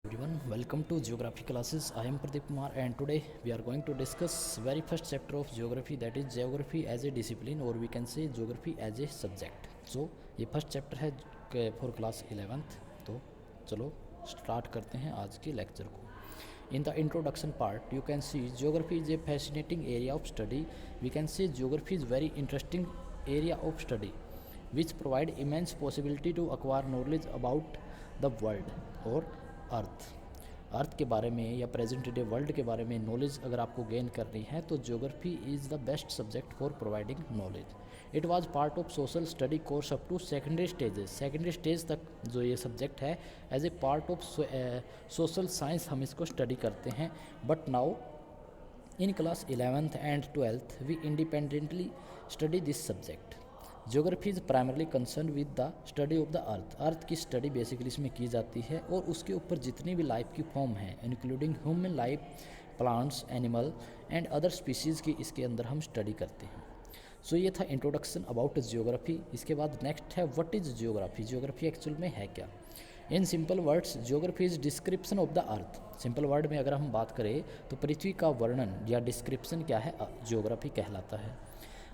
Everyone, welcome to geography classes. I am Pradeep Kumar and today we are going to discuss very first chapter of geography, that is geography as a discipline, or we can say geography as a subject. So ये first chapter है for class 11th. तो चलो start करते हैं आज के lecture को. In the introduction part, you can see geography is a fascinating area of study. We can say geography is very interesting area of study, which provide immense possibility to acquire knowledge about the world or अर्थ के बारे में या present day world के बारे में knowledge अगर आपको gain करनी है तो geography is the best subject for providing knowledge. It was part of social study course up to secondary stages. Secondary stage तक जो ये सब्जेक्ट है as a part of social science हम इसको स्टडी करते हैं. But now in class 11th and 12th we independently study this subject. Geography is primarily concern with the study of the earth की study basically इसमें की जाती है और उसके ऊपर जितनी भी लाइफ की फॉर्म है including human life, plants, animal and other species की इसके अंदर हम स्टडी करते हैं. सो ये था इंट्रोडक्शन अबाउट ज्योग्राफी. इसके बाद नेक्स्ट है what is geography. Geography actual में है क्या. In simple words geography is description of the earth. Simple word में अगर हम बात करें तो पृथ्वी का वर्णन या डिस्क्रिप्शन क्या है, ज्योग्राफी कहलाता है.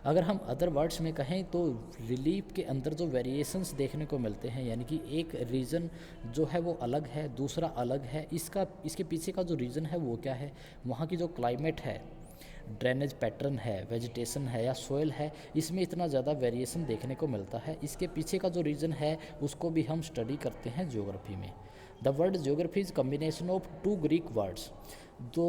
अगर हम अदर वर्ड्स में कहें तो रिलीफ के अंदर जो वेरिएशंस देखने को मिलते हैं, यानी कि एक रीजन जो है वो अलग है, दूसरा अलग है, इसके पीछे का जो रीज़न है वो क्या है, वहाँ की जो क्लाइमेट है, ड्रेनेज पैटर्न है, वेजिटेशन है या सोयल है, इसमें इतना ज़्यादा वेरिएशन देखने को मिलता है. इसके पीछे का जो रीज़न है उसको भी हम स्टडी करते हैं ज्योग्राफी में. The word geography is combination of two Greek words. जो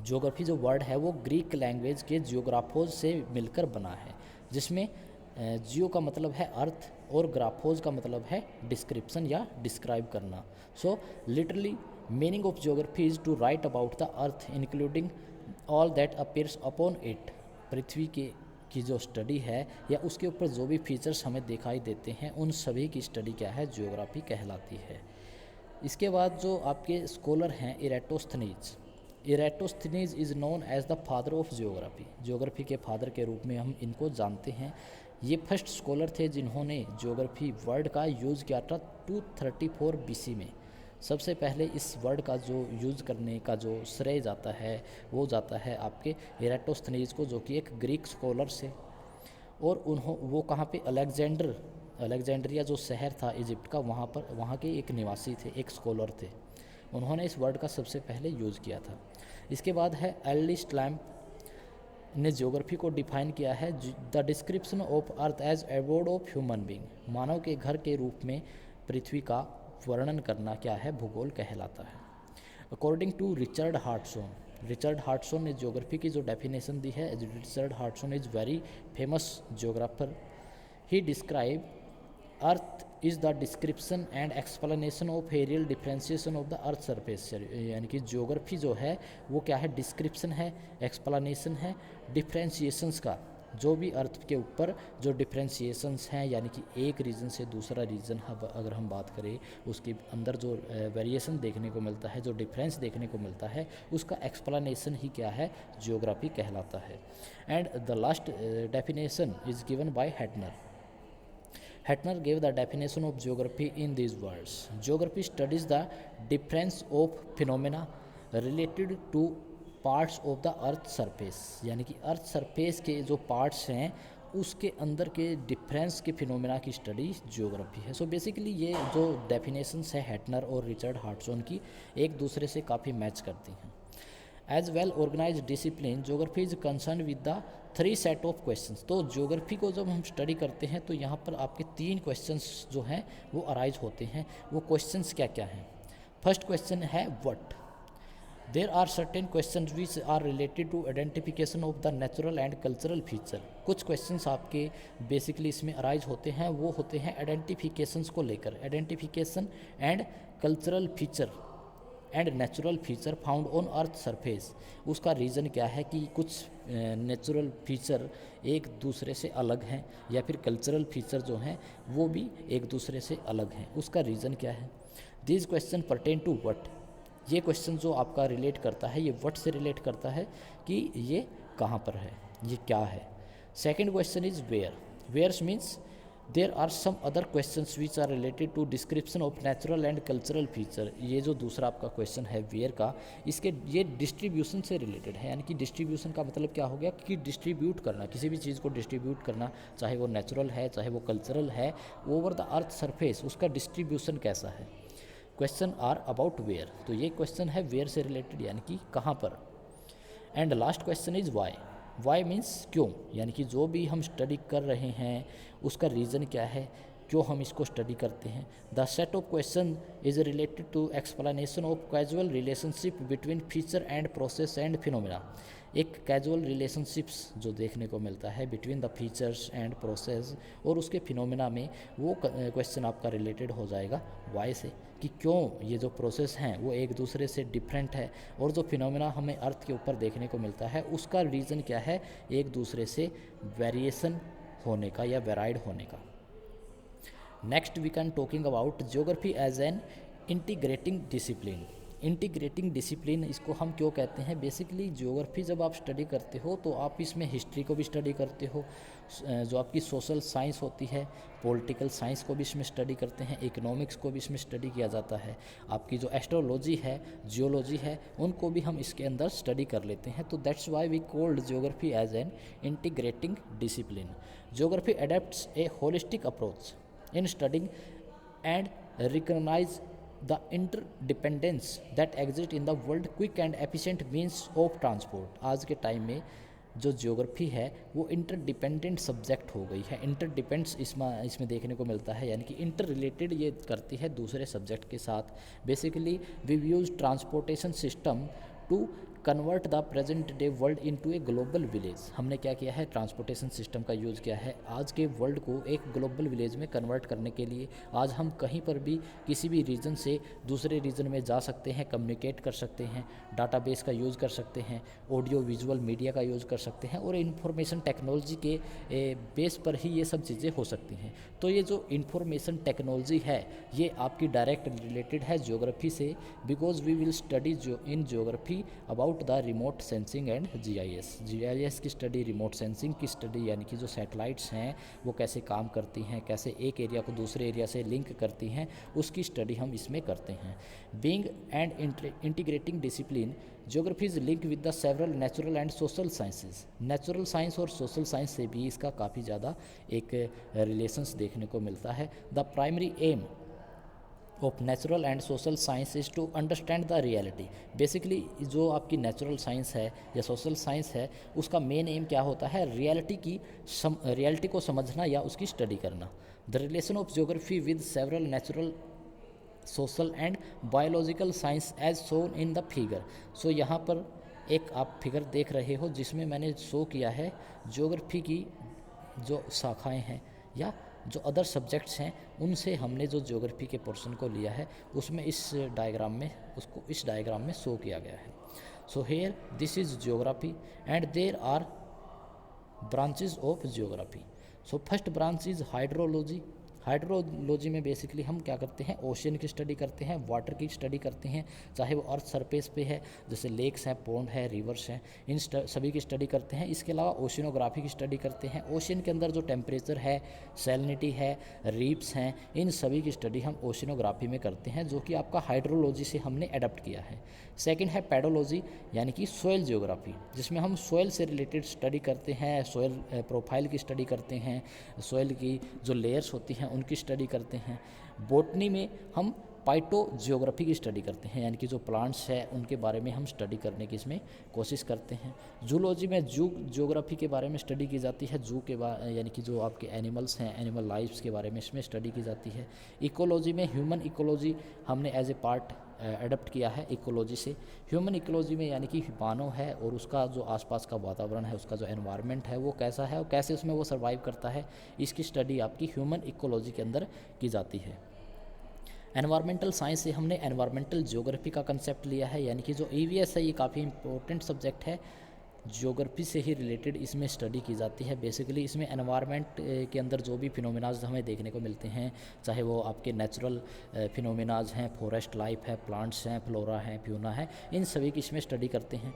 ज्योग्राफी जो वर्ड है वो ग्रीक लैंग्वेज के जियोग्राफोज से मिलकर बना है, जिसमें जियो का मतलब है अर्थ और ग्राफोज का मतलब है डिस्क्रिप्शन या डिस्क्राइब करना. So literally meaning of geography is to write about the earth including all that appears upon it. पृथ्वी के की जो स्टडी है या उसके ऊपर जो भी फीचर्स हमें दिखाई देते हैं उन सभी की स्टडी क्या है, ज्योग्राफी कहलाती है. इसके बाद जो आपके स्कॉलर हैं Eratosthenes. Eratosthenes is known as the father of geography. Geography के फादर के रूप में हम इनको जानते हैं. ये फर्स्ट स्कॉलर थे जिन्होंने ज्योग्राफी वर्ड का यूज़ किया था 234 BC में. सबसे पहले इस वर्ड का जो यूज़ करने का जो श्रेय जाता है वो जाता है आपके इरेटोस्थनीज को, जो कि एक ग्रीक स्कॉलर से. और वो कहाँ पे, अलेक्जेंड्रिया जो शहर था इजिप्ट का, वहाँ के एक निवासी थे, एक स्कॉलर थे. उन्होंने इस वर्ड का सबसे पहले यूज़ किया था. इसके बाद है एर्लिस्ट लैम्प ने ज्योग्राफी को डिफाइन किया है the description of earth as abode of human being. मानव के घर के रूप में पृथ्वी का वर्णन करना क्या है, भूगोल कहलाता है. अकॉर्डिंग टू रिचर्ड हार्टसॉन ने ज्योग्राफी की जो डेफिनेशन दी है. Richard Hartshorne is very famous geographer. He describe earth is the description and explanation of areal differentiation of the earth surface. यानी कि ज्योग्राफी जो है वो क्या है, डिस्क्रिप्शन है, एक्सप्लेनेशन है, डिफ्रेंशिएशंस का. जो भी अर्थ के ऊपर जो डिफ्रेंशिएशंस हैं, यानी कि एक रीजन से दूसरा रीजन अगर हम बात करें उसके अंदर जो वेरिएशन देखने को मिलता है, जो डिफरेंस देखने को मिलता है, उसका एक्सप्लेनेशन ही क्या है, ज्योग्राफी कहलाता है. And the last definition is given by Hettner. Hettner gave the definition of geography in these words. Geography studies the difference of phenomena related to parts of the earth surface. यानी कि earth surface के जो parts हैं उसके अंदर के difference के phenomena की स्टडी ज्योग्राफी है. सो बेसिकली ये जो डेफिनेशंस है हेटनर और रिचर्ड हार्टसॉन की, एक दूसरे से काफ़ी मैच करती हैं. As well organise discipline geography is concern with the 3 set of questions. तो ज्योग्राफी को जब हम स्टडी करते हैं तो यहाँ पर आपके 3 क्वेश्चंस जो हैं वो अराइज होते हैं. वो क्वेश्चंस क्या क्या हैं. फर्स्ट क्वेश्चन है what. There are certain question which are related to identification of the natural and cultural feature. कुछ क्वेश्चंस आपके बेसिकली इसमें अराइज होते हैं, वो होते हैं आइडेंटिफिकेशंस को लेकर. Identification and cultural feature and natural feature found on earth surface. उसका रीज़न क्या है कि कुछ नेचुरल फीचर एक दूसरे से अलग हैं या फिर कल्चरल फीचर जो हैं वो भी एक दूसरे से अलग हैं, उसका रीज़न क्या है. This question pertain to what. ये क्वेश्चन जो आपका रिलेट करता है, ये व्हाट से रिलेट करता है कि ये कहाँ पर है, ये क्या है. Second question is where. Where's means there are some other questions which are related to description of natural and cultural feature. ये जो दूसरा आपका क्वेश्चन है वेयर का, इसके ये डिस्ट्रीब्यूशन से रिलेटेड है, यानी कि डिस्ट्रीब्यूशन का मतलब क्या हो गया कि डिस्ट्रीब्यूट करना, किसी भी चीज़ को डिस्ट्रीब्यूट करना, चाहे वो नेचुरल है चाहे वो कल्चरल है, ओवर द अर्थ सरफेस उसका डिस्ट्रीब्यूशन कैसा है। क्वेश्चन आर अबाउट वेयर, तो ये क्वेश्चन है वेयर से रिलेटेड, यानी कि कहाँ पर। And last question is why. Why means क्यों, यानी कि जो भी हम स्टडी कर रहे हैं उसका रीज़न क्या है, क्यों हम इसको स्टडी करते हैं। The set of question is related to explanation of casual relationship between feature and process and phenomena. एक कैजुअल रिलेशनशिप्स जो देखने को मिलता है between the features and process और उसके फिनोमिना में, वो क्वेश्चन आपका रिलेटेड हो जाएगा वाई से, कि क्यों ये जो प्रोसेस हैं वो एक दूसरे से डिफरेंट है, और जो फिनोमिना हमें अर्थ के ऊपर देखने को मिलता है उसका रीज़न क्या है, एक दूसरे से वेरिएशन होने का या वेराइड होने का। Next we can talking about geography as an integrating discipline. Integrating discipline इसको हम क्यों कहते हैं, बेसिकली ज्योग्राफी जब आप स्टडी करते हो तो आप इसमें हिस्ट्री को भी स्टडी करते हो, जो आपकी सोशल साइंस होती है, पॉलिटिकल साइंस को भी इसमें स्टडी करते हैं, इकोनॉमिक्स को भी इसमें स्टडी किया जाता है, आपकी जो एस्ट्रोलॉजी है, जियोलॉजी है, उनको भी हम इसके अंदर स्टडी कर लेते हैं। तो that's why we called geography as an integrating discipline. Geography adopts a holistic approach in studying and recognize the interdependence that exist in the world, quick and efficient means of transport। आज के time में जो geography है वो interdependent subject हो गई है। इंटरडिपेंड्स इसमें देखने को मिलता है, यानी कि इंटर रिलेटेड ये करती है दूसरे सब्जेक्ट के साथ। Basically we use transportation system to convert the present day world into a global village. हमने क्या किया है, ट्रांसपोर्टेशन सिस्टम का यूज़ किया है आज के वर्ल्ड को एक ग्लोबल विलेज में कन्वर्ट करने के लिए। आज हम कहीं पर भी किसी भी रीजन से दूसरे रीजन में जा सकते हैं, कम्युनिकेट कर सकते हैं, डाटाबेस का यूज़ कर सकते हैं, ऑडियो विजुअल मीडिया का यूज़ कर सकते हैं, और इंफॉर्मेशन टेक्नोलॉजी के बेस पर ही ये सब चीज़ें हो सकती हैं। तो ये जो इंफॉर्मेशन टेक्नोलॉजी है ये आपकी डायरेक्ट रिलेटेड है ज्योग्राफी से, because we will study in geography about the remote sensing and GIS की स्टडी, रिमोट सेंसिंग की स्टडी, यानी कि जो सैटेलाइट्स हैं वो कैसे काम करती हैं, कैसे एक एरिया को दूसरे एरिया से लिंक करती हैं, उसकी स्टडी हम इसमें करते हैं। Being and integrating discipline, geography is link with the several natural and social sciences. Natural science और सोशल साइंस से भी इसका काफ़ी ज़्यादा एक रिलेशंस देखने को मिलता है। The primary aim of natural and social science is to understand the reality. Basically जो आपकी नेचुरल साइंस है या सोशल साइंस है उसका मेन एम क्या होता है, रियलिटी को समझना या उसकी स्टडी करना। The relation of geography with several natural, social and biological science as shown in the figure. So यहाँ पर एक आप फिगर देख रहे हो जिसमें मैंने शो किया है ज्योग्राफी की जो शाखाएँ हैं या जो अदर सब्जेक्ट्स हैं उनसे हमने जो ज्योग्राफी के पोर्शन को लिया है उसमें इस डायग्राम में शो किया गया है। So here this is geography and there are branches of geography. So first branch is hydrology. Hydrology में बेसिकली हम क्या करते हैं, ओशियन की स्टडी करते हैं, वाटर की स्टडी करते हैं, चाहे वो अर्थ सरफेस पे है जैसे लेक्स हैं, पॉन्ड है, रिवर्स हैं, इन सभी की स्टडी करते हैं। इसके अलावा ओशिनोग्राफी की स्टडी करते हैं। ओशियन के अंदर जो टेम्परेचर है, सैलिनिटी है, रीफ्स हैं, इन सभी की स्टडी हम ओशिनोग्राफी में करते हैं, जो कि आपका हाइड्रोलॉजी से हमने अडॉप्ट किया है। सेकेंड है पेडोलॉजी, यानी कि सोयल ज्योग्राफी, जिसमें हम सोयल से रिलेटेड स्टडी करते हैं, सोयल प्रोफाइल की स्टडी करते हैं, सोयल की जो लेयर्स होती हैं उनकी स्टडी करते हैं। बॉटनी में हम पाइटो जियोग्राफी की स्टडी करते हैं, यानी कि जो प्लांट्स है उनके बारे में हम स्टडी करने की इसमें कोशिश करते हैं। जूलॉजी में जू जियोग्राफी के बारे में स्टडी की जाती है, जू के यानी कि जो आपके एनिमल्स हैं, एनिमल लाइफ्स के बारे में इसमें स्टडी की जाती है। इकोलॉजी में ह्यूमन इकोलॉजी हमने एज ए पार्ट अडप्ट किया है इकोलॉजी से। ह्यूमन इकोलॉजी में यानी कि मानव है और उसका जो आसपास का वातावरण है, उसका जो एनवायरनमेंट है वो कैसा है और कैसे उसमें वो सर्वाइव करता है, इसकी स्टडी आपकी ह्यूमन इकोलॉजी के अंदर की जाती है। एनवायरमेंटल साइंस से हमने एनवायरमेंटल ज्योग्राफी का कंसेप्ट लिया है, यानी कि जो ईवीएस है ये काफ़ी इंपॉर्टेंट सब्जेक्ट है, ज्योग्राफी से ही रिलेटेड इसमें स्टडी की जाती है। बेसिकली इसमें एनवायरनमेंट के अंदर जो भी फिनोमिनाज हमें देखने को मिलते हैं, चाहे वो आपके नेचुरल फिनोमिनाज हैं, फॉरेस्ट लाइफ है, प्लांट्स हैं, फ्लोरा है, फ्यूना है, इन सभी की इसमें स्टडी करते हैं।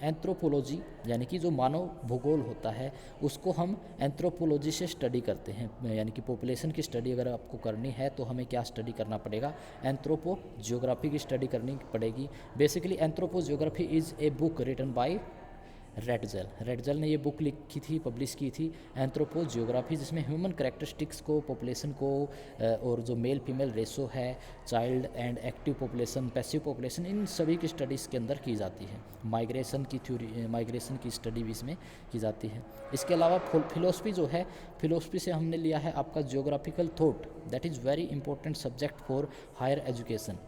एंथ्रोपोलॉजी यानी कि जो मानव भूगोल होता है उसको हम एंथ्रोपोलॉजी से स्टडी करते हैं, यानी कि पॉपुलेशन की स्टडी अगर आपको करनी है तो हमें क्या स्टडी करना पड़ेगा, एंथ्रोपो जियोग्राफी की स्टडी करनी पड़ेगी। Basically anthropogeography is a book written by Ratzel ने ये बुक लिखी थी, पब्लिश की थी, एंथ्रोपो जियोग्राफी, जिसमें ह्यूमन करेक्टरिस्टिक्स को, पॉपुलेशन को और जो मेल फीमेल रेशो है, child and active population, passive population, इन सभी की स्टडीज़ के अंदर की जाती है। माइग्रेशन की थ्योरी, माइग्रेशन की स्टडी भी इसमें की जाती है। इसके अलावा फिलोसफी जो है, फिलोसफी से हमने लिया है आपका geographical thought, that is very important subject for higher education.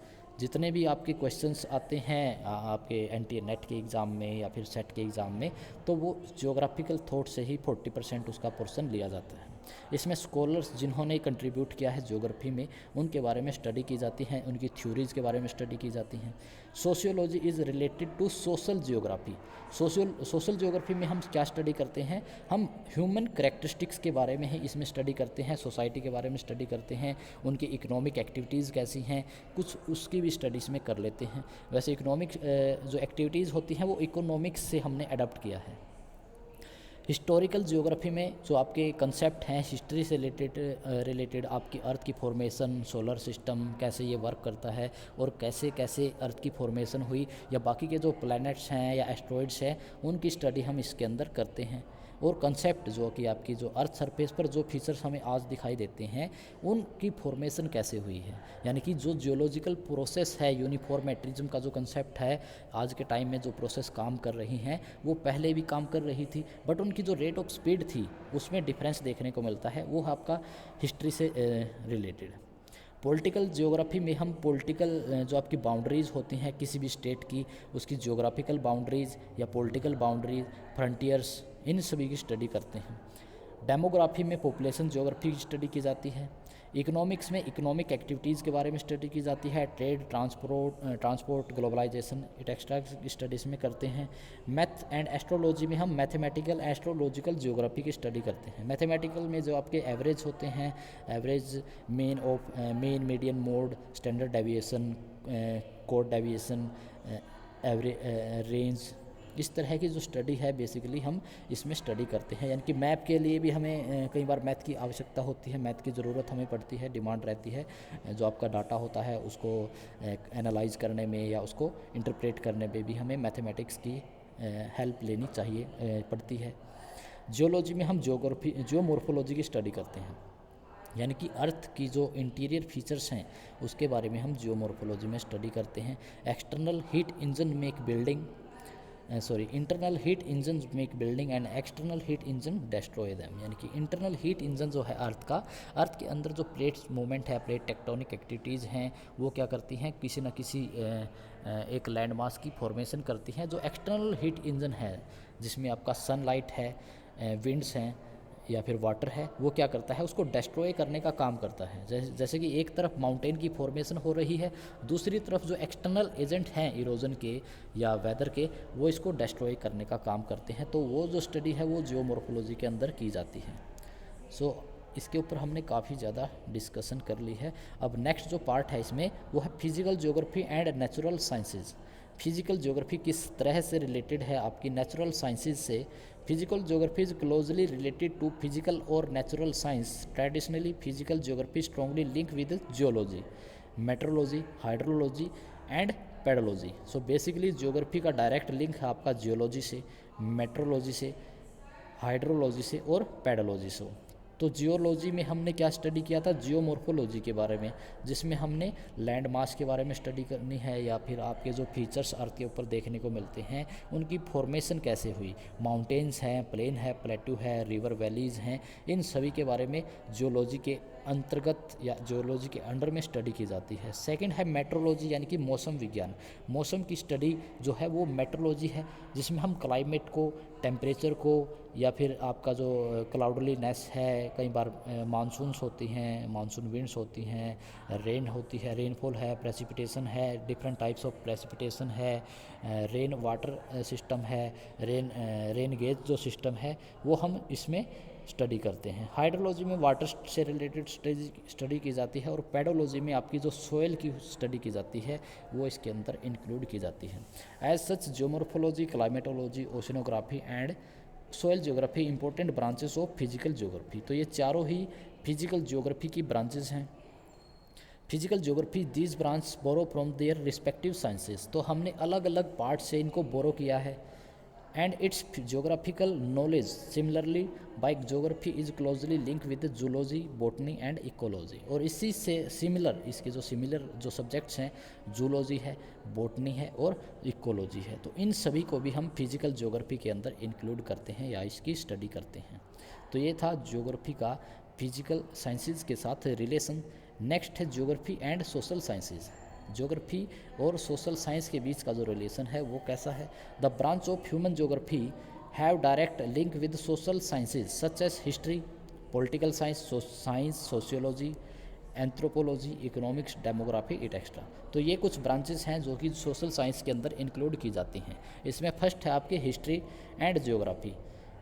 जितने भी आपके क्वेश्चंस आते हैं आपके एनटीए नेट के एग्ज़ाम में या फिर सेट के एग्ज़ाम में, तो वो जियोग्राफिकल थॉट से ही 40% उसका पोर्शन लिया जाता है। इसमें स्कॉलर्स जिन्होंने कंट्रीब्यूट किया है ज्योग्राफी में, उनके बारे में स्टडी की जाती हैं, उनकी थ्योरीज़ के बारे में स्टडी की जाती हैं। Sociology is related to social geography. Social geography में हम क्या स्टडी करते हैं, हम ह्यूमन करेक्टरिस्टिक्स के बारे में ही इसमें स्टडी करते हैं, सोसाइटी के बारे में स्टडी करते हैं, उनकी इकोनॉमिक एक्टिविटीज़ कैसी हैं, कुछ उसकी भी स्टडीज़ में कर लेते हैं। वैसे इकोनॉमिक जो एक्टिविटीज़ होती हैं वो इकोनॉमिक्स से हमने अडॉप्ट किया है। हिस्टोरिकल जियोग्राफी में जो आपके कंसेप्ट हैं हिस्ट्री से रिलेटेड आपकी अर्थ की फॉर्मेशन, सोलर सिस्टम कैसे ये वर्क करता है और कैसे कैसे अर्थ की फॉर्मेशन हुई, या बाकी के जो प्लैनेट्स हैं या एस्ट्रॉइड्स हैं उनकी स्टडी हम इसके अंदर करते हैं। और कंसेप्ट जो कि आपकी जो अर्थ सरफेस पर जो फीचर्स हमें आज दिखाई देते हैं उनकी फॉर्मेशन कैसे हुई है, यानी कि जो जियोलॉजिकल प्रोसेस है, यूनिफॉर्मेट्रिज्म का जो कंसेप्ट है, आज के टाइम में जो प्रोसेस काम कर रही हैं वो पहले भी काम कर रही थी, बट उनकी जो रेट ऑफ स्पीड थी उसमें डिफरेंस देखने को मिलता है, वो आपका हिस्ट्री से रिलेटेड। पॉलिटिकल जियोग्राफी में हम पॉलिटिकल जो आपकी बाउंड्रीज़ होती हैं किसी भी स्टेट की, उसकी जियोग्राफिकल बाउंड्रीज़ या पॉलिटिकल बाउंड्रीज, फ्रंटियर्स, इन सभी की स्टडी करते हैं। डेमोग्राफी में पॉपुलेशन जियोग्राफी की स्टडी की जाती है। इकोनॉमिक्स में इकोनॉमिक एक्टिविटीज़ के बारे में स्टडी की जाती है, trade, transport, globalisation, extra studies में करते हैं। मैथ एंड एस्ट्रोलॉजी में हम मैथमेटिकल एस्ट्रोलॉजिकल जियोग्राफी की स्टडी करते हैं। मैथमेटिकल में जो आपके एवरेज होते हैं, average, mean, median, mode, standard deviation, code deviation, range, इस तरह की जो स्टडी है बेसिकली हम इसमें स्टडी करते हैं। यानी कि मैप के लिए भी हमें कई बार मैथ की आवश्यकता होती है, मैथ की ज़रूरत हमें पड़ती है, डिमांड रहती है। जो आपका डाटा होता है उसको एनालाइज करने में या उसको इंटरप्रेट करने में भी हमें मैथमेटिक्स की हेल्प लेनी चाहिए पड़ती है। जियोलॉजी में हम जियोमॉर्फोलॉजी की स्टडी करते हैं, यानी कि अर्थ की जो इंटीरियर फीचर्स हैं उसके बारे में हम जियोमॉर्फोलॉजी में स्टडी करते हैं। External heat engine make building internal heat engine make building and external heat engine destroy them. यानी कि इंटरनल हीट इंजन जो है अर्थ के अंदर जो प्लेट्स मूवमेंट है, प्लेट टेक्टोनिक एक्टिविटीज़ हैं, वो क्या करती हैं, किसी न किसी एक लैंड मास की फॉर्मेशन करती हैं। जो एक्सटर्नल हीट इंजन है जिसमें आपका सनलाइट है, विंड्स हैं या फिर वाटर है, वो क्या करता है, उसको डिस्ट्रॉय करने का काम करता है। जैसे कि एक तरफ माउंटेन की फॉर्मेशन हो रही है, दूसरी तरफ जो एक्सटर्नल एजेंट हैं इरोजन के या वेदर के, वो इसको डिस्ट्रॉय करने का काम करते हैं। तो वो जो स्टडी है वो जियोमॉर्फोलॉजी के अंदर की जाती है। सो इसके ऊपर हमने काफ़ी ज़्यादा डिस्कशन कर ली है। अब नेक्स्ट जो पार्ट है इसमें वो है physical geography and natural sciences. Physical geography किस तरह से रिलेटेड है आपकी नेचुरल साइंसेज से। Physical geography is closely related to physical और natural science. Traditionally physical geography strongly link with geology, meteorology, hydrology and pedology. So basically geography का direct link है आपका जियोलॉजी से, मेट्रोलॉजी से, हाइड्रोलॉजी से और पेडोलॉजी से। तो जियोलॉजी में हमने क्या स्टडी किया था, जियोमॉर्फोलॉजी के बारे में, जिसमें हमने लैंड मास के बारे में स्टडी करनी है या फिर आपके जो फीचर्स अर्थ के ऊपर देखने को मिलते हैं उनकी फॉर्मेशन कैसे हुई, माउंटेन्स हैं, प्लेन है, प्लेट्यू है, रिवर वैलीज़ हैं, इन सभी के बारे में जियोलॉजी के अंतर्गत या जियोलॉजी के अंडर में स्टडी की जाती है। सेकंड है मेट्रोलॉजी, यानी कि मौसम विज्ञान। मौसम की स्टडी जो है वो मेट्रोलॉजी है, जिसमें हम क्लाइमेट को, टेम्परेचर को या फिर आपका जो क्लाउडलीनेस है, कई बार मानसून्स होती हैं, मानसून विंड्स होती हैं, रेन होती है, रेनफॉल है, प्रेसिपिटेशन है, डिफरेंट टाइप्स ऑफ प्रेसिपिटेशन है, रेन वाटर सिस्टम है, रेन गेज जो सिस्टम है वो हम इसमें स्टडी करते हैं। हाइड्रोलॉजी में वाटर से रिलेटेड स्टडी की जाती है और पेडोलॉजी में आपकी जो सोयल की स्टडी की जाती है वो इसके अंदर इंक्लूड की जाती है। As such geomorphology, climatology, oceanography and soil geography important branches of physical geography. तो ये चारों ही फिजिकल ज्योग्राफी की ब्रांचेस हैं। Physical geography these branch borrow from their respective sciences. तो हमने अलग अलग पार्ट से इनको बोरो किया है। And it's geographical knowledge similarly by geography is closely link with zoology, botany and ecology. और इसी से सिमिलर इसके जो सिमिलर जो सब्जेक्ट्स हैं जूलॉजी है, बॉटनी है और इकोलॉजी है। तो इन सभी को भी हम फिजिकल ज्योग्राफी के अंदर इंक्लूड करते हैं या इसकी स्टडी करते हैं। तो ये था ज्योग्राफी का फिजिकल साइंसेज के साथ रिलेशन। नेक्स्ट है geography and social sciences. Geography और सोशल साइंस के बीच का जो रिलेशन है वो कैसा है? The branch of human geography have direct link with social sciences such as history, political science, sociology, anthropology, economics, demography etcetera. तो ये कुछ ब्रांचेस हैं जो कि सोशल साइंस के अंदर इंक्लूड की जाती हैं। इसमें फर्स्ट है आपके history and geography.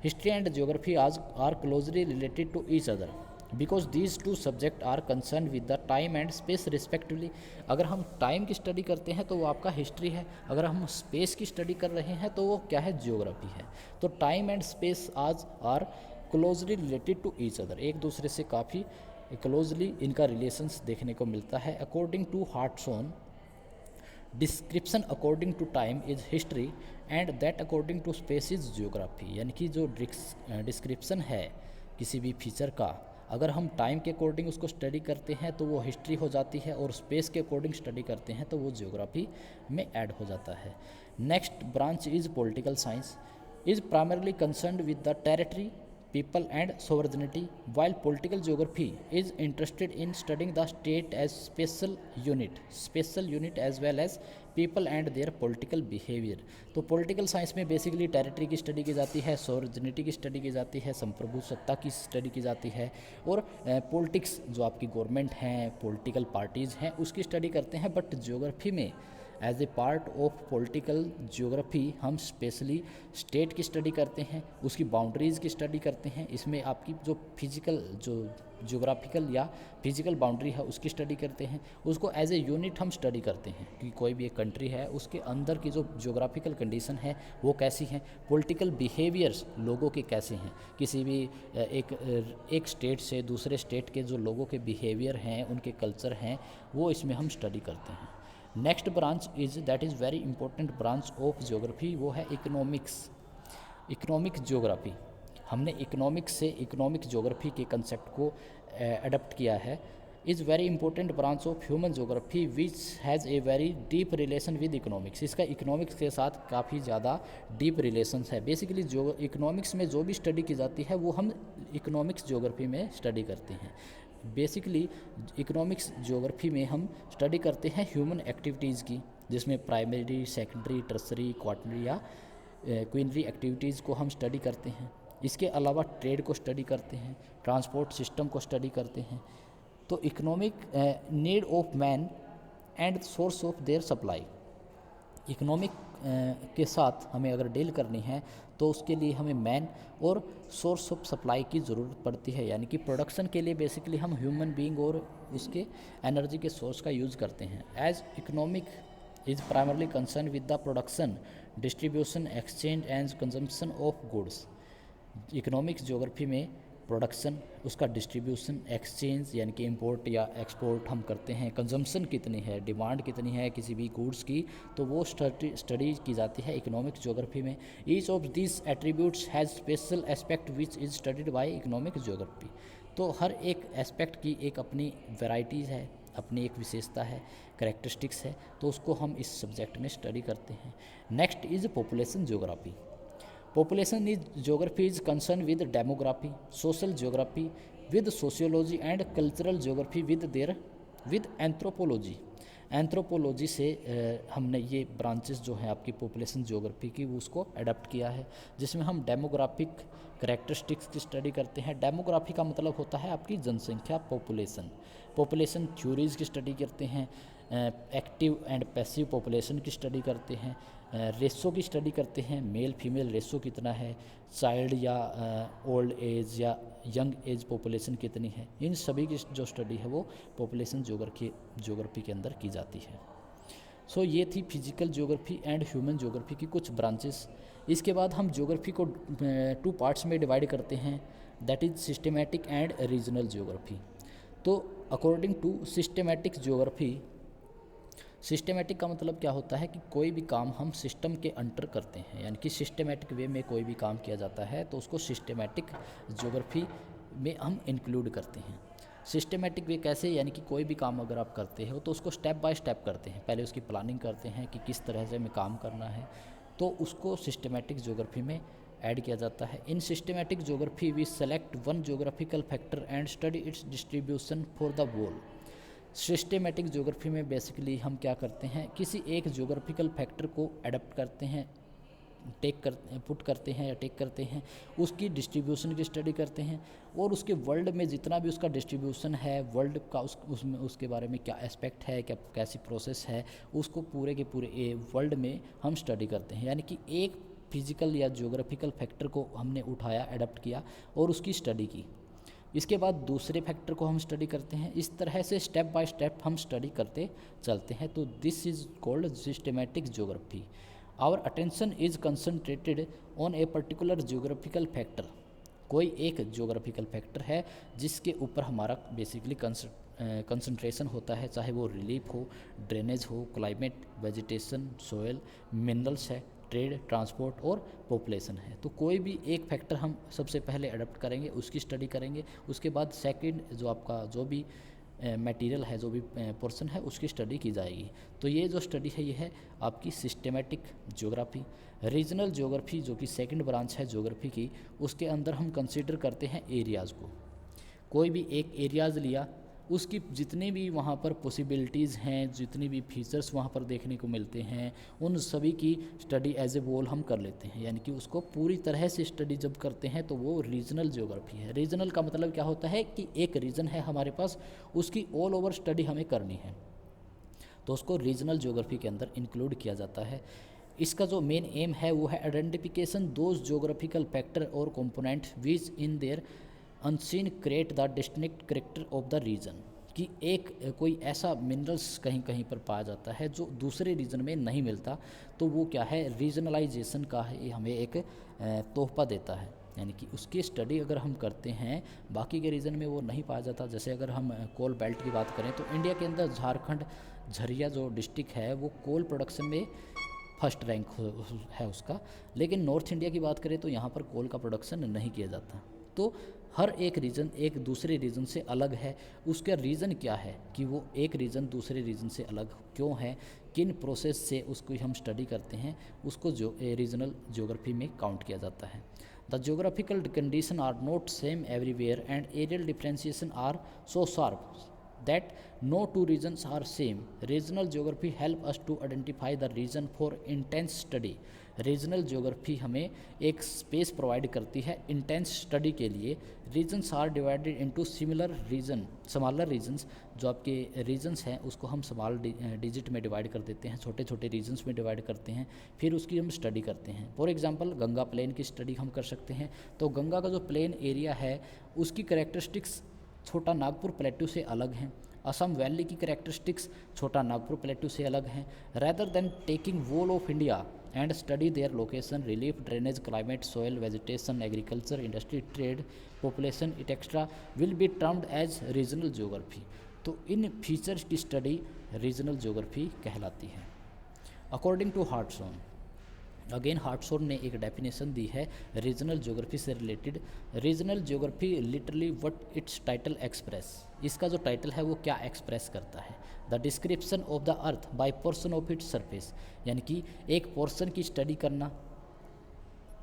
History and geography आज are closely related to each other because these two subject are concern with the time and space respectively. अगर हम टाइम की स्टडी करते हैं तो वो आपका हिस्ट्री है, अगर हम स्पेस की स्टडी कर रहे हैं तो वो क्या है? ज्योग्राफी है। तो टाइम एंड स्पेस आज are closely related to each other, एक दूसरे से काफ़ी क्लोजली इनका रिलेशंस देखने को मिलता है। According to Hartshorne, description according to time is history and that according to space is geography. यानी कि जो डिस्क्रिप्शन है किसी भी फीचर का, अगर हम टाइम के अकॉर्डिंग उसको स्टडी करते हैं तो वो हिस्ट्री हो जाती है, और स्पेस के अकॉर्डिंग स्टडी करते हैं तो वो ज्योग्राफी में ऐड हो जाता है। Next branch is political science, is primarily concerned with the territory, people and sovereignty, while political geography is interested in studying the state as special unit as well as people and their political behavior। तो political science में basically territory की study की जाती है, sovereignty की study की जाती है, संप्रभु सत्ता की स्टडी की जाती है, और पॉलिटिक्स जो आपकी गवर्नमेंट हैं, पॉलिटिकल पार्टीज़ हैं, उसकी स्टडी करते हैं। बट ज्योग्राफी में as a part of political geography हम स्पेशली स्टेट की स्टडी करते हैं, उसकी बाउंड्रीज़ की स्टडी करते हैं। इसमें आपकी जो फिजिकल जो ज्योग्राफिकल या फिजिकल बाउंड्री है उसकी स्टडी करते हैं, उसको एज ए यूनिट हम स्टडी करते हैं कि कोई भी एक कंट्री है उसके अंदर की जो ज्योग्राफिकल कंडीशन है वो कैसी हैं, पॉलिटिकल बिहेवियर्स लोगों के कैसे हैं, किसी भी एक स्टेट से दूसरे स्टेट के जो लोगों के बिहेवियर हैं, उनके कल्चर हैं, वो इसमें हम स्टडी करते हैं। Next branch is that is very important branch of geography, वो है इकोनॉमिक्स। इकोनॉमिक ज्योग्राफी, हमने इकोनॉमिक्स से इकोनॉमिक ज्योग्राफी के कंसेप्ट को अडप्ट किया है। Is very important branch of human geography which has a very deep relation with economics. इसका economics के साथ काफ़ी ज़्यादा डीप रिलेशन है। बेसिकली जो इकोनॉमिक्स में जो भी स्टडी की जाती है वो हम इकोनॉमिक्स ज्योग्राफी में स्टडी करते हैं। बेसिकली इकोनॉमिक्स ज्योग्राफी में हम स्टडी करते हैं ह्यूमन एक्टिविटीज़ की, जिसमें प्राइमरी, सेकेंडरी, टर्सरी, क्वार्टरली या क्वीनरी एक्टिविटीज़ को हम स्टडी करते हैं। इसके अलावा ट्रेड को स्टडी करते हैं, ट्रांसपोर्ट सिस्टम को स्टडी करते हैं। तो economic need of man and source of their supply, economic के साथ हमें अगर डील करनी है तो उसके लिए हमें मैन और सोर्स ऑफ सप्लाई की ज़रूरत पड़ती है। यानी कि प्रोडक्शन के लिए बेसिकली हम ह्यूमन बीइंग और उसके एनर्जी के सोर्स का यूज़ करते हैं। As economic is primarily concern with the production, distribution, exchange and consumption of goods. Economics geography में प्रोडक्शन, उसका डिस्ट्रीब्यूशन, एक्सचेंज यानी कि इंपोर्ट या एक्सपोर्ट हम करते हैं, कंजम्पशन कितनी है, डिमांड कितनी है किसी भी गुड्स की, तो वो स्टडी की जाती है इकोनॉमिक ज्योग्राफी में। Each of this attributes has special aspect which is studied by economic geography. तो हर एक एस्पेक्ट की एक अपनी वेराइटीज़ है, अपनी एक विशेषता है, करेक्टरिस्टिक्स है, तो उसको हम इस सब्जेक्ट में स्टडी करते हैं। Next is population geography. Population is geography is concerned with demography, social geography with sociology and cultural geography with anthropology। Anthropology से हमने ये ब्रांचेस जो हैं आपकी पॉपुलेशन ज्योग्राफी की वो उसको अडेप्ट किया है, जिसमें हम डेमोग्राफिक करेक्टरिस्टिक्स की स्टडी करते हैं। डेमोग्राफी का मतलब होता है आपकी जनसंख्या, पॉपुलेशन थ्योरीज़ की स्टडी करते हैं, एक्टिव एंड पैसिव पॉपुलेशन की स्टडी करते हैं, रेशो की स्टडी करते हैं, मेल फीमेल रेशो कितना है, चाइल्ड या ओल्ड एज या यंग एज पॉपुलेशन कितनी है, इन सभी की जो स्टडी है वो पॉपुलेशन ज्योग्राफी के अंदर की जाती है। सो ये थी physical geography and human geography की कुछ ब्रांचेस। इसके बाद हम ज्योग्राफी को 2 पार्ट्स में डिवाइड करते हैं, that is systematic and regional geography. तो according to systematic geography, systematic का मतलब क्या होता है कि कोई भी काम हम सिस्टम के अंडर करते हैं, यानी कि सिस्टमेटिक वे में कोई भी काम किया जाता है तो उसको सिस्टमेटिक ज्योग्राफी में हम इंक्लूड करते हैं। सिस्टमेटिक वे कैसे, यानी कि कोई भी काम अगर आप करते हो तो उसको स्टेप बाय स्टेप करते हैं, पहले उसकी प्लानिंग करते हैं कि किस तरह से हमें काम करना है, तो उसको सिस्टमेटिक ज्योग्राफी में ऐड किया जाता है। In systematic geography we select one geographical factor and study its distribution for the world. Systematic geography में बेसिकली हम क्या करते हैं, किसी एक ज्योग्राफिकल फैक्टर को अडेप्ट करते हैं, पुट करते हैं या टेक करते हैं, उसकी डिस्ट्रीब्यूशन की स्टडी करते हैं और उसके वर्ल्ड में जितना भी उसका डिस्ट्रीब्यूशन है, वर्ल्ड का उसमें उसके बारे में क्या एस्पेक्ट है, क्या कैसी प्रोसेस है, उसको पूरे के पूरे वर्ल्ड में हम स्टडी करते हैं। यानी कि एक फिजिकल या ज्योग्राफिकल फैक्टर को हमने उठाया, अडेप्ट किया और उसकी स्टडी की। इसके बाद दूसरे फैक्टर को हम स्टडी करते हैं। इस तरह से स्टेप बाय स्टेप हम स्टडी करते चलते हैं। तो this is called systematic geography. Our attention is concentrated on a particular geographical factor. कोई एक ज्योग्राफिकल फैक्टर है जिसके ऊपर हमारा बेसिकली कंसंट्रेशन होता है, चाहे वो रिलीफ हो, ड्रेनेज हो, क्लाइमेट, वेजिटेशन, सोयल, मिनरल्स है, ट्रेड, ट्रांसपोर्ट और पॉपुलेशन है। तो कोई भी एक फैक्टर हम सबसे पहले अडॉप्ट करेंगे, उसकी स्टडी करेंगे, उसके बाद सेकंड जो आपका जो भी मटेरियल है, जो भी पोर्शन है, उसकी स्टडी की जाएगी। तो ये जो स्टडी है ये है आपकी सिस्टमेटिक ज्योग्राफी। रीजनल ज्योग्राफी जो कि सेकंड ब्रांच है ज्योग्राफी की, उसके अंदर हम कंसीडर करते हैं एरियाज़ को। कोई भी एक एरियाज़ लिया, उसकी जितनी भी वहाँ पर पॉसिबिलिटीज़ हैं, जितनी भी फीचर्स वहाँ पर देखने को मिलते हैं, उन सभी की स्टडी एज ए होल हम कर लेते हैं। यानी कि उसको पूरी तरह से स्टडी जब करते हैं तो वो रीजनल ज्योग्राफी है। रीजनल का मतलब क्या होता है कि एक रीजन है हमारे पास, उसकी ऑल ओवर स्टडी हमें करनी है, तो उसको रीजनल ज्योग्राफी के अंदर इंक्लूड किया जाता है। इसका जो मेन एम है वो है आइडेंटिफिकेशन दोज ज्योग्राफिकल फैक्टर और component which in their unseen create the distinct character of the region. कि एक कोई ऐसा मिनरल्स कहीं कहीं पर पाया जाता है जो दूसरे रीजन में नहीं मिलता, तो वो क्या है, रीजनलाइजेशन का है, हमें एक तोहफा देता है। यानी कि उसकी स्टडी अगर हम करते हैं, बाकी के रीजन में वो नहीं पाया जाता। जैसे अगर हम कोल बेल्ट की बात करें तो इंडिया के अंदर झारखंड झरिया जो डिस्ट्रिक्ट है वो कोल प्रोडक्शन में फर्स्ट रैंक है उसका, लेकिन नॉर्थ इंडिया की बात करें तो यहाँ पर कोल का प्रोडक्शन नहीं किया जाता। तो हर एक रीजन एक दूसरे रीजन से अलग है। उसका रीज़न क्या है कि वो एक रीजन दूसरे रीजन से अलग क्यों है, किन प्रोसेस से उसको हम स्टडी करते हैं, उसको जो रीजनल ज्योग्राफी में काउंट किया जाता है। The geographical condition are not same everywhere and areal differentiation are so sharp that no two regions are same. Regional geography help us to identify the region for intense study. Regional geography हमें एक space provide करती है intense study के लिए। Regions are divided into similar region, smaller regions, जो आपके regions हैं उसको हम स्मॉल डिजिट में डिवाइड कर देते हैं, छोटे छोटे रीजन्स में डिवाइड करते हैं, फिर उसकी हम स्टडी करते हैं। फॉर एग्जांपल गंगा प्लेन की स्टडी हम कर सकते हैं। तो गंगा का जो प्लेन एरिया है उसकी कैरेक्टरिस्टिक्स छोटा नागपुर प्लेटू से अलग हैं। असम वैली की कैरेक्टरिस्टिक्स छोटा नागपुर प्लेटू से अलग हैं। Rather than taking whole of India and study their location, relief, drainage, climate, soil, vegetation, agriculture, industry, trade, population etcetera will be termed as regional geography. तो इन फीचर्स की स्टडी रीजनल ज्योग्राफी कहलाती है। According to Hartshorne, again Hartshorne ने एक definition दी है regional geography से related. Regional geography literally what its title express. इसका जो टाइटल है वो क्या एक्सप्रेस करता है, the description of the earth by portion of its surface. यानी कि एक पोर्शन की स्टडी करना,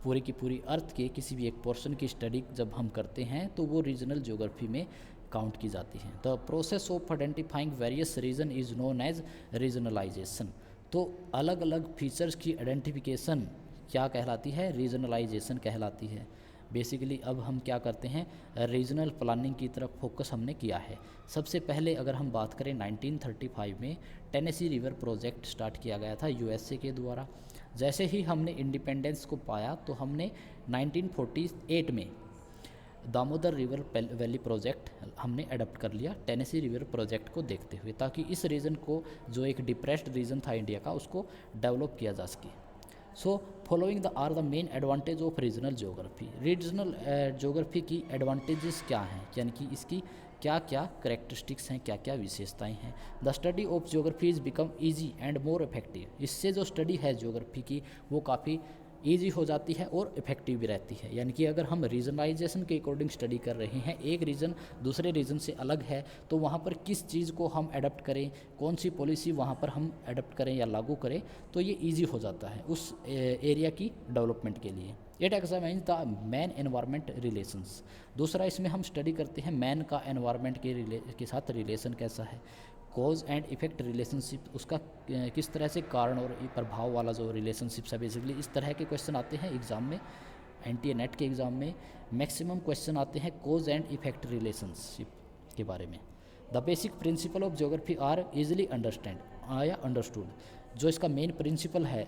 पूरी की पूरी अर्थ के किसी भी एक पोर्शन की स्टडी जब हम करते हैं तो वो रीजनल ज्योग्राफी में काउंट की जाती है। The process of identifying various region is known as regionalisation. तो अलग अलग फीचर्स की आइडेंटिफिकेशन क्या कहलाती है, रीजनलाइजेशन कहलाती है। बेसिकली अब हम क्या करते हैं, रीजनल प्लानिंग की तरफ फोकस हमने किया है। सबसे पहले अगर हम बात करें 1935 में टेनेसी रिवर प्रोजेक्ट स्टार्ट किया गया था यूएसए के द्वारा। जैसे ही हमने इंडिपेंडेंस को पाया तो हमने 1948 में दामोदर रिवर वैली प्रोजेक्ट हमने अडॉप्ट कर लिया टेनेसी रिवर प्रोजेक्ट को देखते हुए, ताकि इस रीजन को, जो एक डिप्रेस्ड रीजन था इंडिया का, उसको डेवलप किया जा सके। So following the are the main advantage of regional geography. Regional geography की एडवांटेजेस क्या हैं, यानी कि इसकी क्या क्या करेक्टरिस्टिक्स हैं, क्या क्या विशेषताएं हैं। The study of geography is become easy and more effective. इससे जो स्टडी है ज्योग्राफी की वो काफ़ी ईजी हो जाती है और इफेक्टिव भी रहती है। यानी कि अगर हम रीजनलाइजेशन के अकॉर्डिंग स्टडी कर रहे हैं, एक रीजन दूसरे रीजन से अलग है, तो वहाँ पर किस चीज़ को हम अडॉप्ट करें, कौन सी पॉलिसी वहाँ पर हम अडॉप्ट करें या लागू करें, तो ये ईजी हो जाता है उस एरिया की डेवलपमेंट के लिए। It examines the man environment relations. दूसरा इसमें हम स्टडी करते हैं मैन का एनवायरमेंट के साथ रिलेशन कैसा है। कॉज एंड इफेक्ट रिलेशनशिप, उसका किस तरह से कारण और प्रभाव वाला जो रिलेशनशिप्स है, बेसिकली इस तरह के क्वेश्चन आते हैं एग्ज़ाम में। एनटीए नेट के एग्ज़ाम में मैक्सिमम क्वेश्चन आते हैं कॉज एंड इफेक्ट रिलेशनशिप के बारे में। The basic principle of geography are easily understand या अंडरस्टूड। जो इसका मेन प्रिंसिपल है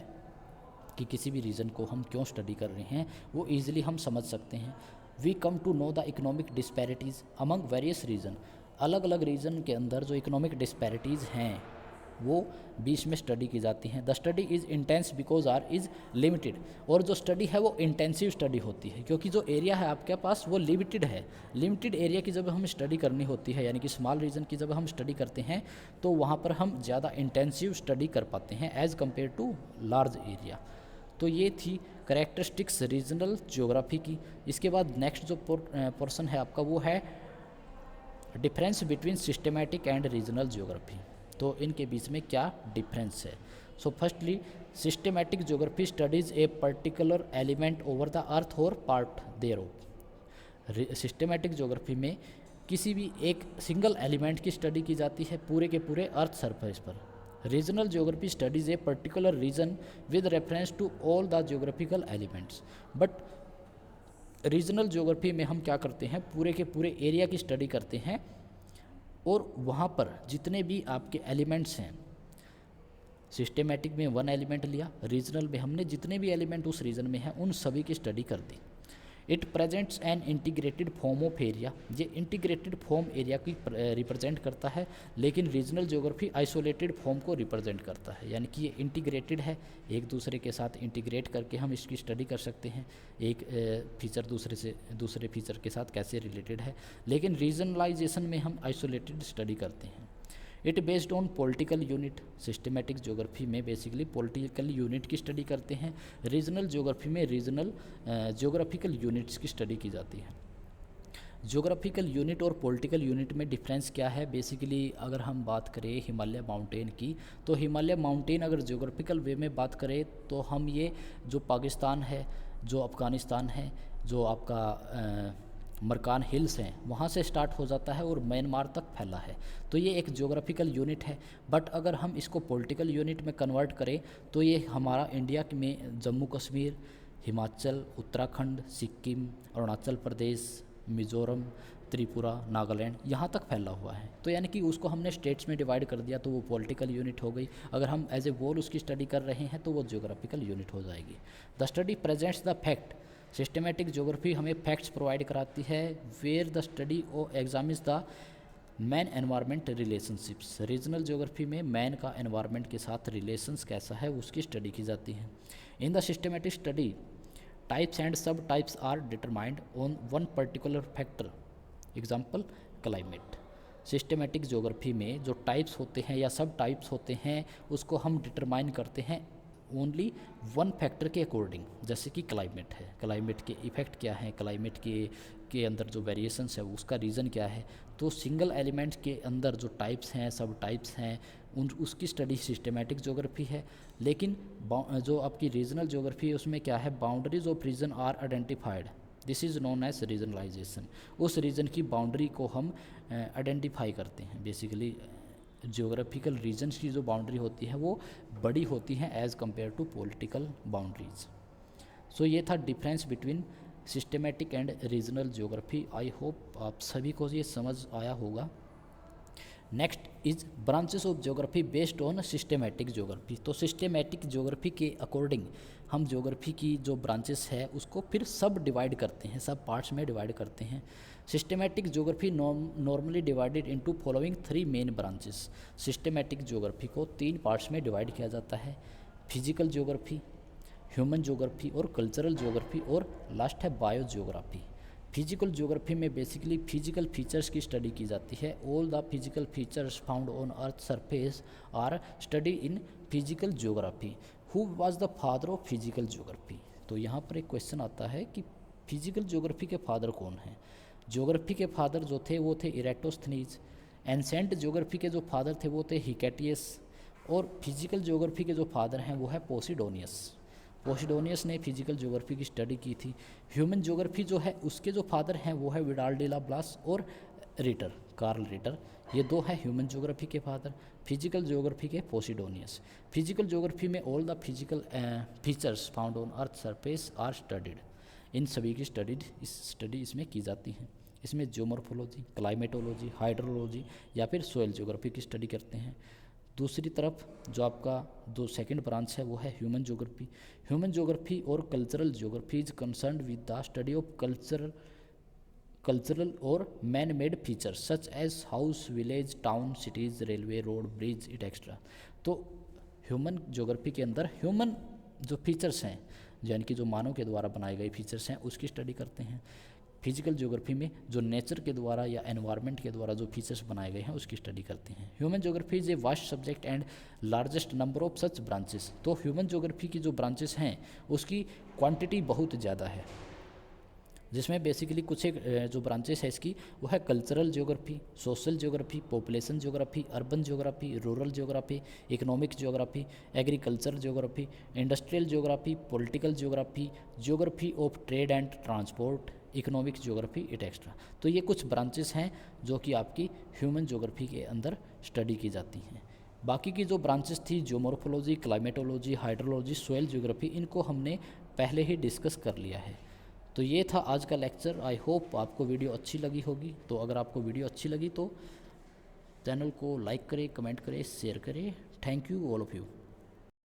कि किसी भी रीजन को हम क्यों स्टडी कर रहे हैं, वो ईजिली हम समझ सकते हैं। We come to know the economic disparities among various region. अलग अलग रीजन के अंदर जो इकोनॉमिक डिस्पैरिटीज़ हैं वो बीच में स्टडी की जाती हैं। The study is intense because area is limited. और जो स्टडी है वो इंटेंसिव स्टडी होती है, क्योंकि जो एरिया है आपके पास वो लिमिटेड है। लिमिटेड एरिया की जब हम स्टडी करनी होती है, यानी कि स्मॉल रीजन की जब हम स्टडी करते हैं, तो वहाँ पर हम ज़्यादा इंटेंसिव स्टडी कर पाते हैं as compare to large area. तो ये थी करेक्टरिस्टिक्स रीजनल ज्योग्राफी की। इसके बाद नेक्स्ट जो पोर्शन है आपका वो है difference between systematic and regional geography. तो इनके बीच में क्या डिफरेंस है। So firstly systematic geography studies a particular element over the earth और part thereof. Systematic geography में किसी भी एक सिंगल एलिमेंट की स्टडी की जाती है पूरे के पूरे अर्थ सरफेस पर। Regional geography studies a particular region with reference to all the geographical elements. But regional geography में हम क्या करते हैं, पूरे के पूरे एरिया की स्टडी करते हैं और वहाँ पर जितने भी आपके एलिमेंट्स हैं, सिस्टेमेटिक में वन एलिमेंट लिया, रीजनल में हमने जितने भी एलिमेंट उस रीजन में हैं उन सभी की स्टडी कर दी। It presents an integrated form of area. ये इंटीग्रेटेड फॉर्म एरिया की रिप्रेजेंट करता है, लेकिन रीजनल ज्योग्राफी आइसोलेटेड फॉर्म को रिप्रेजेंट करता है। यानी कि ये इंटीग्रेटेड है, एक दूसरे के साथ इंटीग्रेट करके हम इसकी स्टडी कर सकते हैं, एक फीचर दूसरे फीचर के साथ कैसे रिलेटेड है। लेकिन रीजनलाइजेशन में हम आइसोलेटेड स्टडी करते हैं। It based on political unit. Systematic geography में बेसिकली पॉलिटिकल यूनिट की स्टडी करते हैं, रीजनल ज्योग्राफी में रीजनल ज्योग्राफिकल यूनिट्स की स्टडी की जाती है। ज्योग्राफिकल यूनिट और पॉलिटिकल यूनिट में डिफरेंस क्या है, बेसिकली अगर हम बात करें हिमालय माउंटेन की, तो हिमालय माउंटेन अगर ज्योग्राफिकल वे में बात करें तो हम ये जो पाकिस्तान है, जो अफ़गानिस्तान है, जो आपका मरकान हिल्स हैं, वहाँ से स्टार्ट हो जाता है और म्यांमार तक फैला है। तो ये एक ज्योग्राफिकल यूनिट है। बट अगर हम इसको पॉलिटिकल यूनिट में कन्वर्ट करें तो ये हमारा इंडिया में जम्मू कश्मीर, हिमाचल, उत्तराखंड, सिक्किम, अरुणाचल प्रदेश, मिज़ोरम, त्रिपुरा, नागालैंड, यहाँ तक फैला हुआ है। तो यानी कि उसको हमने स्टेट्स में डिवाइड कर दिया तो वो पॉलिटिकल यूनिट हो गई। अगर हम एज ए होल उसकी स्टडी कर रहे हैं तो वो ज्योग्राफिकल यूनिट हो जाएगी। The study presents the fact. Systematic geography हमें फैक्ट्स प्रोवाइड कराती है, वेयर द स्टडी और examines the man environment relationships. Regional geography में मैन का एनवायरमेंट के साथ रिलेशंस कैसा है उसकी स्टडी की जाती है। In the systematic study types and sub types are determined on one particular factor, example climate. Systematic geography में जो टाइप्स होते हैं या सब टाइप्स होते हैं उसको हम डिटरमाइन करते हैं ओनली वन फैक्टर के अकॉर्डिंग। जैसे कि क्लाइमेट है, क्लाइमेट के इफ़ेक्ट क्या है, क्लाइमेट के अंदर जो वेरिएशंस है उसका रीज़न क्या है। तो सिंगल एलिमेंट के अंदर जो टाइप्स हैं, सब टाइप्स हैं, उसकी स्टडी सिस्टमेटिक ज्योग्राफी है। लेकिन जो आपकी रीजनल ज्योग्राफी है उसमें क्या है, boundaries of region are identified, this is known as regionalisation. उस रीजन की बाउंड्री को हम आइडेंटिफाई करते हैं। बेसिकली ज्योग्राफिकल रीजन्स की जो बाउंड्री होती है वो बड़ी होती हैं as compare to political boundaries. So ये था difference between systematic and regional geography. I hope आप सभी को ये समझ आया होगा। Next is branches of geography based on systematic geography. तो सिस्टमेटिक ज्योग्राफी के अकॉर्डिंग हम ज्योग्राफी की जो ब्रांचेस है उसको फिर सब डिवाइड करते हैं, सब पार्ट्स में डिवाइड करते हैं। Systematic geography normally divided into following 3 main branches. Systematic geography को 3 पार्ट्स में डिवाइड किया जाता है, फिजिकल ज्योग्राफी, ह्यूमन ज्योग्राफी और कल्चरल ज्योग्राफी, और लास्ट है बायो ज्योग्राफी। फिजिकल ज्योग्राफी में बेसिकली फिजिकल फीचर्स की स्टडी की जाती है। All the physical features found on earth surface are study in physical geography. Who was the father of physical geography? तो यहाँ पर एक क्वेश्चन आता है कि फिजिकल ज्योग्राफी के फादर कौन हैं? ज्योग्राफी के फादर जो थे वो थे इरेटोस्थनीज। एंसेंट ज्योग्राफी के जो फादर थे वो थे हिकेटियस। और फिजिकल ज्योग्राफी के जो फादर हैं वो है पोसिडोनियस। पोसिडोनियस ने फिजिकल ज्योग्राफी की स्टडी की थी। ह्यूमन ज्योग्राफी जो है उसके जो फादर हैं वो है विडाल डे ला ब्लास और रिटर, कार्ल रिटर। ये 2 है ह्यूमन ज्योग्राफी के फादर। फिजिकल ज्योग्राफी के पोसिडोनियस। फिजिकल ज्योग्राफी में all the physical features found on earth surface are studied. इन सभी की स्टडी इसमें की जाती है। इसमें जियोमॉर्फोलॉजी, क्लाइमेटोलॉजी, हाइड्रोलॉजी या फिर सोइल ज्योग्राफी की स्टडी करते हैं। दूसरी तरफ जो आपका जो सेकंड ब्रांच है वो है ह्यूमन ज्योग्राफी। ह्यूमन ज्योग्राफी और cultural geography is concerned with the study of cultural और man made features such as house, village, town, cities, railway, road, bridge etcetera. तो ह्यूमन ज्योग्राफी के अंदर ह्यूमन जो features हैं, यानी कि जो मानव के द्वारा बनाए गए फीचर्स हैं उसकी स्टडी करते हैं। फिजिकल ज्योग्राफी में जो नेचर के द्वारा या एनवायरनमेंट के द्वारा जो फीचर्स बनाए गए हैं उसकी स्टडी करते हैं। Human geography is a vast subject and largest number of such branches. तो ह्यूमन ज्योग्राफी की जो ब्रांचेस हैं उसकी क्वांटिटी बहुत ज़्यादा है, जिसमें बेसिकली कुछ एक जो ब्रांचेस है इसकी वो है cultural geography, social geography, population geography, urban geography, rural geography, economic geography, agriculture geography, industrial geography, political geography, geography of trade and transport, economic geography etcetera. तो ये कुछ ब्रांचेस हैं जो कि आपकी ह्यूमन ज्योग्राफी के अंदर स्टडी की जाती हैं। बाकी की जो ब्रांचेस थी geomorphology, climatology, hydrology, soil geography, इनको हमने पहले ही डिस्कस कर लिया है। तो ये था आज का लेक्चर। आई होप आपको वीडियो अच्छी लगी होगी। तो अगर आपको वीडियो अच्छी लगी तो चैनल को लाइक करें, कमेंट करें, शेयर करें। Thank you all of you.